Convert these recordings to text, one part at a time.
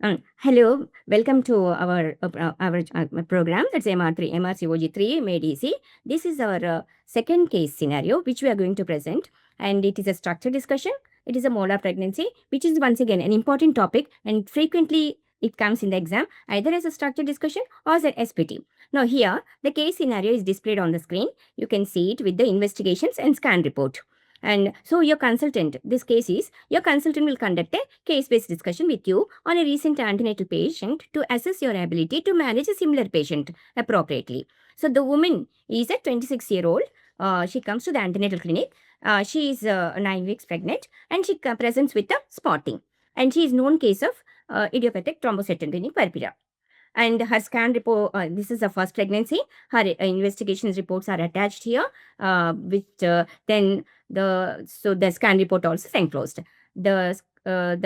Hello, welcome to our program. That's MR3, MRCOG3 made easy. This is our second case scenario, which we are going to present, and it is a structured discussion. It is a molar pregnancy, which is once again an important topic, and frequently it comes in the exam either as a structured discussion or as an SPT. Now, here the case scenario is displayed on the screen. You can see it with the investigations and scan report. And so your consultant, this case is, your consultant will conduct a case-based discussion with you on a recent antenatal patient to assess your ability to manage a similar patient appropriately. So the woman is a 26-year-old. She comes to the antenatal clinic. She is 9 weeks pregnant and she presents with a spotting. And she is known case of idiopathic thrombocytopenic purpura. And her scan report, this is her first pregnancy. Her investigations reports are attached here, then the scan report also is enclosed. The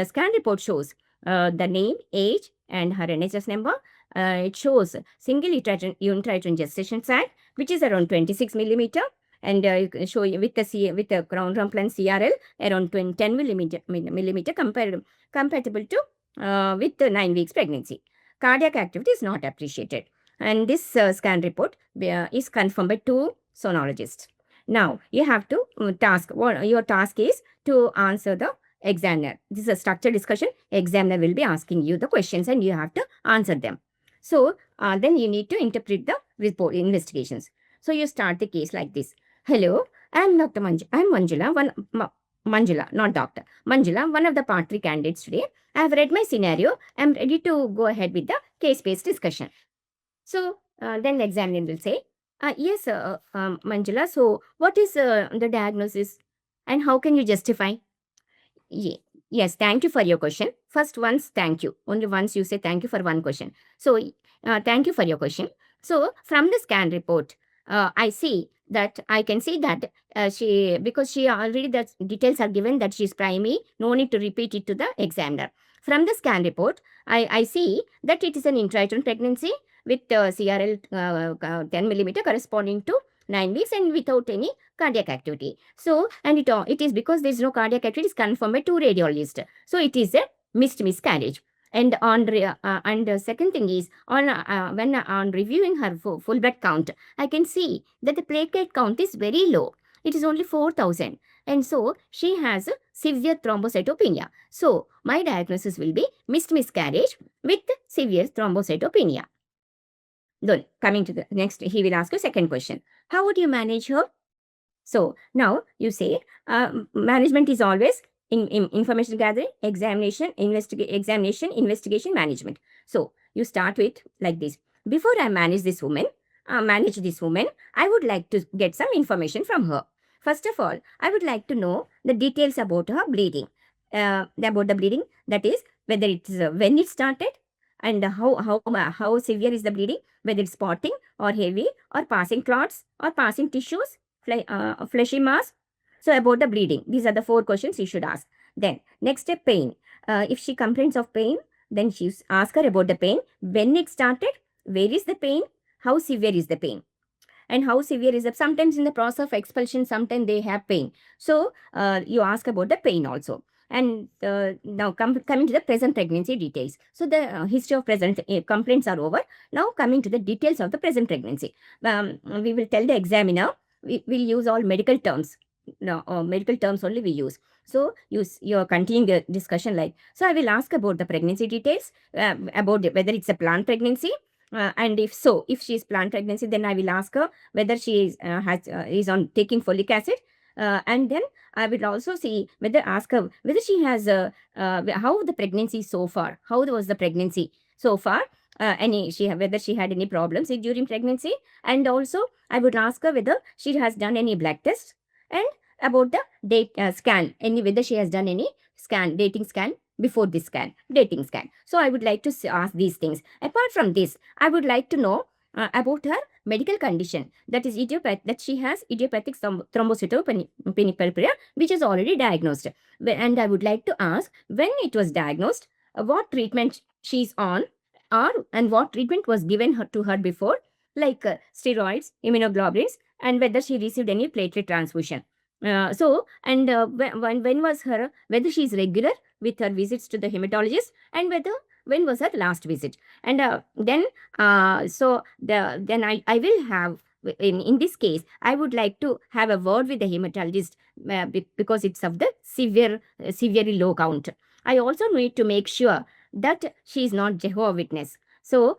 scan report shows the name, age, and her NHS number. It shows single uterine gestation sac, which is around 26 millimeter, and you can show with the crown rump and CRL around 10 millimeter compatible to with the 9 weeks pregnancy. Cardiac activity is not appreciated, and this scan report is confirmed by 2 sonologists. Now you have to your task is to answer the examiner. This is a structured discussion. Examiner will be asking you the questions and you have to answer them. So then you need to interpret the report investigations. So you start the case like this. Hello, I'm Dr. I'm Manjula, Manjula, not doctor. Manjula, one of the part 3 candidates today. I have read my scenario. I'm ready to go ahead with the case-based discussion. So then the examiner will say, yes, Manjula, so what is the diagnosis and how can you justify? Yes, thank you for your question. First, once, thank you. Only once you say thank you for one question. So, thank you for your question. So, from the scan report, I can see that because she already, the details are given that she's primary, no need to repeat it to the examiner. From the scan report, I see that it is an intrauterine pregnancy with CRL 10 millimeter corresponding to 9 weeks and without any cardiac activity. So, and it is because there is no cardiac activity, it is confirmed by 2 radiologists. So, it is a missed miscarriage. And the second thing is when on reviewing her full blood count, I can see that the platelet count is very low. It is only 4,000, and so she has severe thrombocytopenia. So my diagnosis will be missed miscarriage with severe thrombocytopenia. Then coming to the next, he will ask you second question. How would you manage her? So now you say management is always in information gathering, examination, investigation, management. So you start with like this. Before I manage this woman, I would like to get some information from her. First of all, I would like to know the details about her bleeding. About the bleeding, that is whether it's when it started and how severe is the bleeding, whether it's spotting or heavy or passing clots or passing tissues, fleshy mass. So about the bleeding, these are the 4 questions you should ask. Then next step, pain. If she complains of pain, then she ask her about the pain, when it started, where is the pain, how severe is the pain, and how severe is it. Sometimes in the process of expulsion, sometimes they have pain. So you ask about the pain also. And now coming to the present pregnancy details. So the history of present complaints are over. Now coming to the details of the present pregnancy. We will tell the examiner, we will use all medical terms. No, medical terms only we use. So you're continuing the discussion like, so I will ask about the pregnancy details, about whether it's a planned pregnancy. And if she is planned pregnancy, then I will ask her whether she is on taking folic acid. And then I will also ask her whether she has how the pregnancy so far, how was the pregnancy so far, whether she had any problems during pregnancy, and also I would ask her whether she has done any blood tests, and about the scan, whether she has done any dating scan before this dating scan. So I would like to ask these things. Apart from this, I would like to know about her medical condition, that is that she has idiopathic thrombocytopenic purpura, which is already diagnosed. And I would like to ask when it was diagnosed, what treatment she's on, and what treatment was given to her before, like steroids, immunoglobulins, and whether she received any platelet transfusion. When was her, whether she is regular with her visits to the hematologist, and whether when was her last visit. And then I will have, in this case, I would like to have a word with the hematologist, because it's of the severely low count. I also need to make sure that she is not Jehovah Witness. So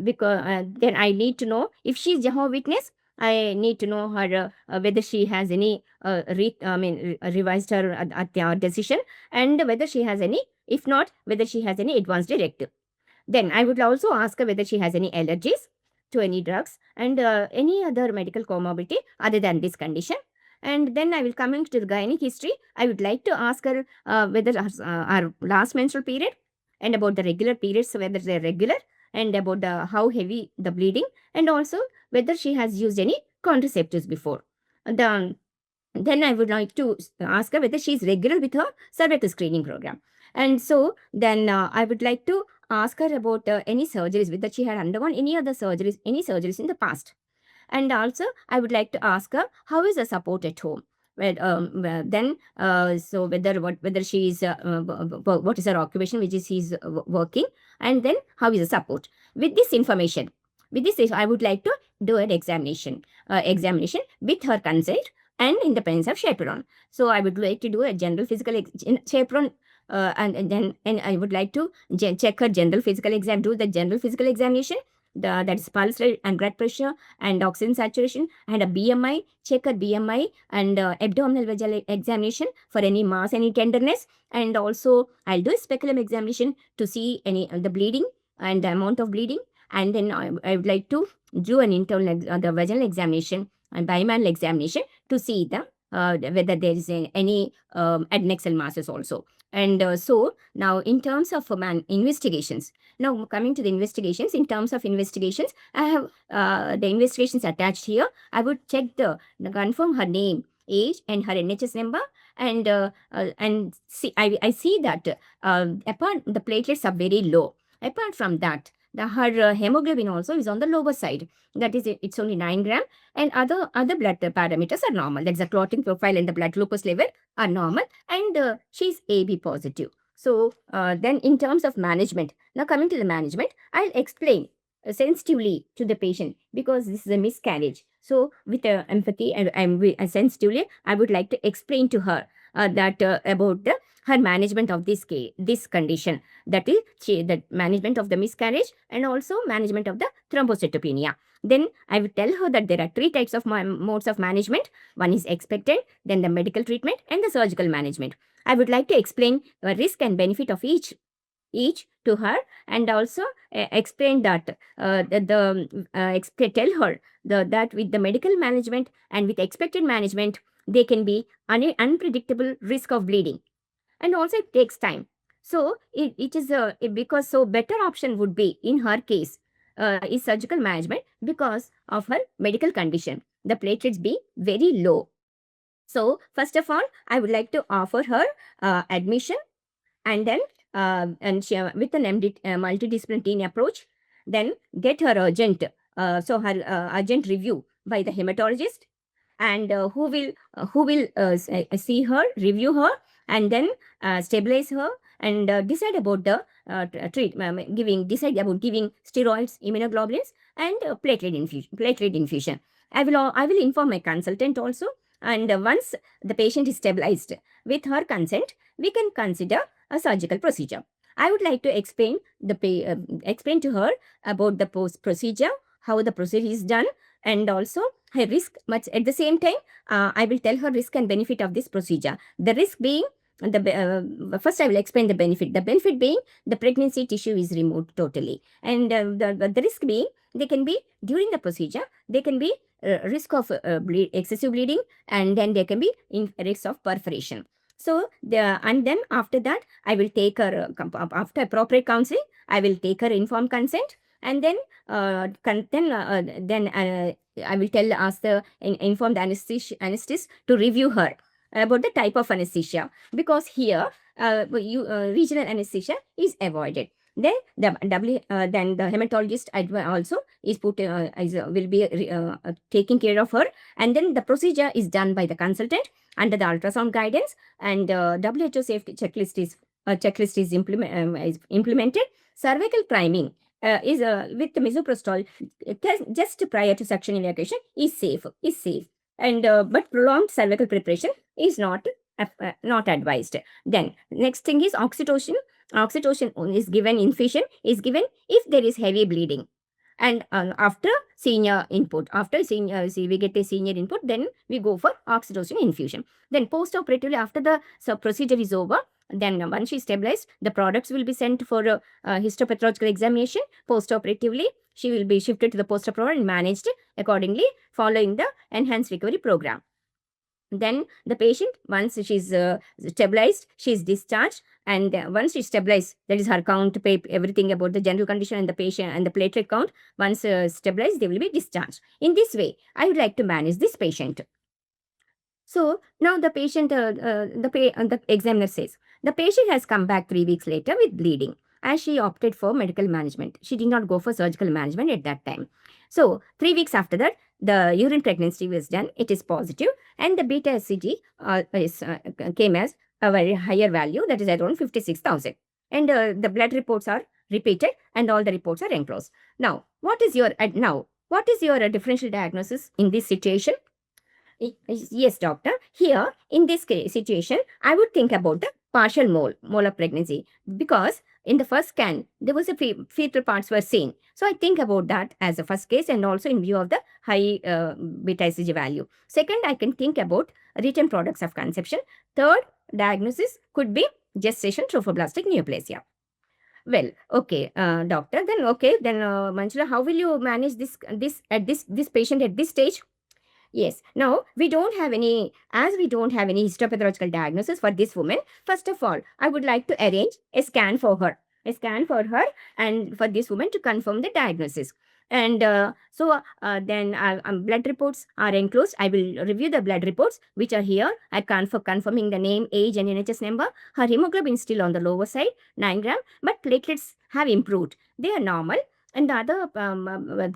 because then I need to know if she is Jehovah Witness. I need to know her whether she has any revised her decision, and whether she has any, if not, whether she has any advance directive. Then I would also ask her whether she has any allergies to any drugs and any other medical comorbidity other than this condition. And then I will come into the gynec history. I would like to ask her whether her last menstrual period, and about the regular periods, whether they're regular, and about how heavy the bleeding, and also whether she has used any contraceptives before. The then I would like to ask her whether she is regular with her cervical screening program. And so then I would like to ask her about any surgeries, whether she had undergone any surgeries in the past. And also, I would like to ask her how is the support at home. Then, so whether she is what is her occupation, which is he's working, and then how is the support. With this information, I would like to do an examination with her consent and in the presence of chaperone. So I would like to do a general physical chaperone. And I would like to check her general physical exam, do the general physical examination, that is pulse rate and blood pressure and oxygen saturation, and a BMI, check her BMI, and abdominal vaginal examination for any mass, any tenderness, and also I'll do a speculum examination to see any the bleeding and the amount of bleeding, and then I would like to do an internal the vaginal examination and bimanual examination to see the whether there is any adnexal masses also. And so now in terms of investigations, now coming to the investigations, in terms of investigations, I have the investigations attached here. I would check confirm her name, age, and her NHS number, and see, I see that apart the platelets are very low. Apart from that, her hemoglobin also is on the lower side. That is, it's only 9 gram, and other blood parameters are normal. That's the clotting profile and the blood glucose level are normal, and she's AB positive. So then in terms of management, now coming to the management, I'll explain sensitively to the patient, because this is a miscarriage. So with empathy and sensitively, I would like to explain to her that about her management of this condition, that is the management of the miscarriage and also management of the thrombocytopenia. Then I will tell her that there are 3 types of modes of management. One is expected, then the medical treatment, and the surgical management. I would like to explain the risk and benefit of each to her, and also explain that tell her that with the medical management and with expected management, there can be unpredictable risk of bleeding, and also it takes time. So it is because so better option would be in her case is surgical management because of her medical condition, the platelets be very low. So first of all, I would like to offer her admission, and then she, with an multidisciplinary team approach, then get her urgent urgent review by the hematologist, and who will see her, review her, and then stabilize her, and decide about the decide about giving steroids, immunoglobulins, and platelet infusion. I will inform my consultant also, and once the patient is stabilized, with her consent, we can consider a surgical procedure. I would like to explain explain to her about the post procedure, how the procedure is done, and also her risk. But at the same time, I will tell her risk and benefit of this procedure. The risk being first I will explain the benefit. The benefit being the pregnancy tissue is removed totally, and the risk being they can be during the procedure, they can be risk of excessive bleeding, and then there can be risk of perforation. So and then after that, I will take her after appropriate counseling, I will take her informed consent, and then I will ask the informed anesthetist to review her about the type of anesthesia, because here regional anesthesia is avoided. Then the hematologist also is will be taking care of her, and then the procedure is done by the consultant under the ultrasound guidance, and WHO safety checklist is checklist is implemented. Cervical priming is with misoprostol just prior to suction evacuation is safe. And but prolonged cervical preparation is not advised. Then next thing is oxytocin. Oxytocin is given, infusion is given if there is heavy bleeding. And after senior input, see, we get a senior input, then we go for oxytocin infusion. Then post-operatively, after the procedure is over, then once she stabilized, the products will be sent for histopathological examination. Post-operatively, she will be shifted to the post-operative and managed accordingly following the enhanced recovery program. Then the patient, once she's stabilized, she's discharged, and once she's stabilized, that is her count, everything about the general condition and the patient and the platelet count, once stabilized, they will be discharged. In this way, I would like to manage this patient. So now the patient, the examiner says, the patient has come back 3 weeks later with bleeding, as she opted for medical management. She did not go for surgical management at that time. So 3 weeks after that, the urine pregnancy was done. It is positive, and the beta HCG came as a very higher value, that is around 56,000. And the blood reports are repeated, and all the reports are enclosed. Now, what is your differential diagnosis in this situation? Yes, doctor. Here, in this situation, I would think about the partial mole of pregnancy, because in the first scan, there was a fetal parts were seen. So I think about that as a first case, and also in view of the high beta ICG value. Second, I can think about written products of conception. Third, diagnosis could be gestation trophoblastic neoplasia. Well, okay, doctor. Then Manjula, how will you manage this patient at this stage? Yes. Now, we don't have any histopathological diagnosis for this woman. First of all, I would like to arrange a scan for her. And for this woman to confirm the diagnosis. And then blood reports are enclosed. I will review the blood reports, which are here. I confirming the name, age, and NHS number. Her hemoglobin is still on the lower side, 9 gram, but platelets have improved. They are normal. And the other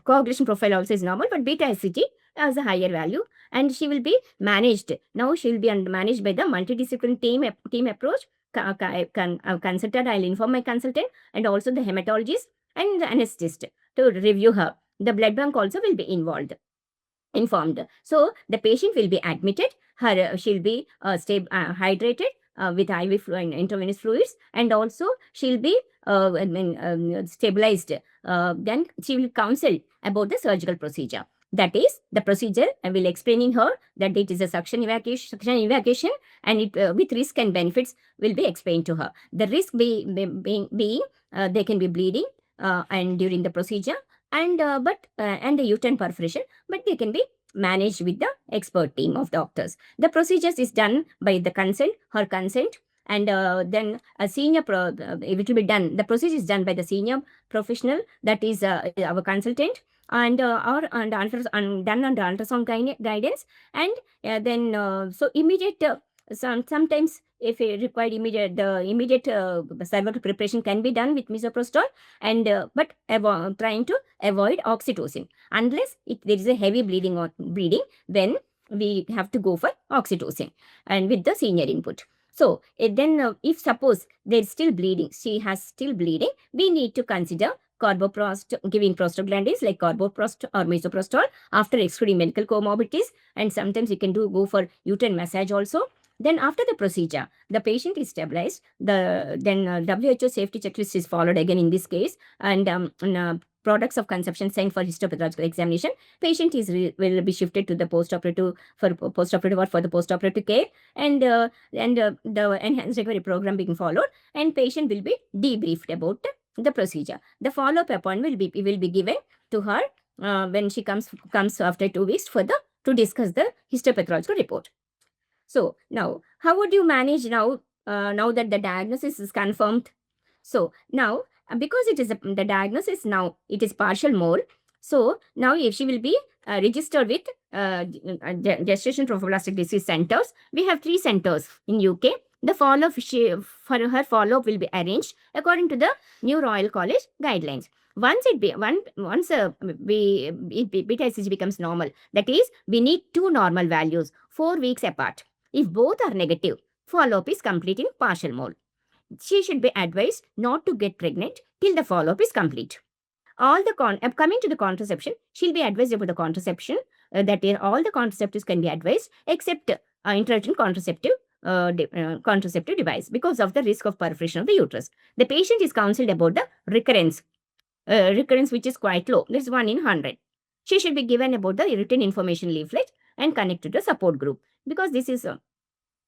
coagulation profile also is normal, but beta HCG as a higher value, and she will be managed. Now she will be managed by the multidisciplinary team approach. Consultant, I'll inform my consultant and also the hematologist and the anesthetist to review her. The blood bank also will be informed. So the patient will be admitted. She'll be hydrated with IV and intravenous fluids, and also she'll be stabilized. Then she will counsel about the surgical procedure. That is the procedure. I will explaining her that it is a suction evacuation, and it with risk and benefits will be explained to her. The risk being they can be bleeding and during the procedure, and the uterine perforation, but they can be managed with the expert team of doctors. The procedures is done by her consent, and then a senior it will be done. The procedure is done by the senior professional, that is our consultant, and done under ultrasound guidance, and then so immediate. Sometimes if it required immediate cervical preparation can be done with misoprostol, and but trying to avoid oxytocin unless there is a heavy bleeding, then we have to go for oxytocin and with the senior input. So then if suppose there is still bleeding, she has still bleeding, we need to consider giving prostaglandins like carboprost or misoprostol after excluding medical comorbidities, and sometimes you can go for uterine massage also. Then after the procedure, the patient is stabilized. Then WHO safety checklist is followed again in this case, and products of conception sent for histopathological examination. Patient will be shifted to the postoperative or for the postoperative care, and the enhanced recovery program being followed, and patient will be debriefed about the procedure. The follow-up appointment will be given to her when she comes after 2 weeks to discuss the histopathological report. So now, how would you manage now that the diagnosis is confirmed? So now, because the diagnosis now, it is partial mole. So now if she will be registered with gestation trophoblastic disease centers, we have 3 centers in UK. The follow-up for her follow-up will be arranged according to the new Royal College guidelines. Once beta HCG becomes normal, that is, we need 2 normal values 4 weeks apart. If both are negative, follow-up is complete in partial mole. she should be advised not to get pregnant till the follow-up is complete. All the coming to the contraception, she'll be advised about the contraception. That is, all the contraceptives can be advised except intrauterine contraceptive device because of the risk of perforation of the uterus. The patient is counseled about the recurrence which is quite low. This is 1 in 100. She should be given about the written information leaflet and connected to the support group because this is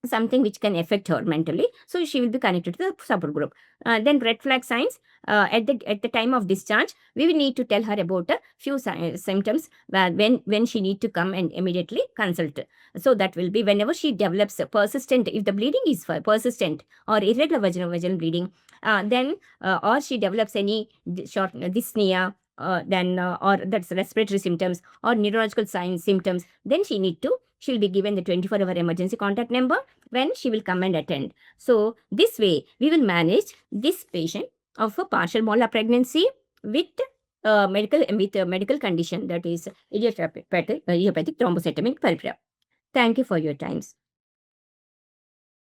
something which can affect her mentally. So she will be connected to the support group. Then red flag signs. At the time of discharge, we will need to tell her about a few symptoms when she need to come and immediately consult. So that will be whenever she develops a persistent, if the bleeding is persistent or irregular vaginal bleeding, then or she develops any short dyspnea, or that's respiratory symptoms or neurological signs symptoms, then she'll be given the 24-hour emergency contact number when she will come and attend. So this way we will manage this patient of a partial molar pregnancy with medical condition, that is idiopathic thrombocytopenic purpura. Thank you for your times.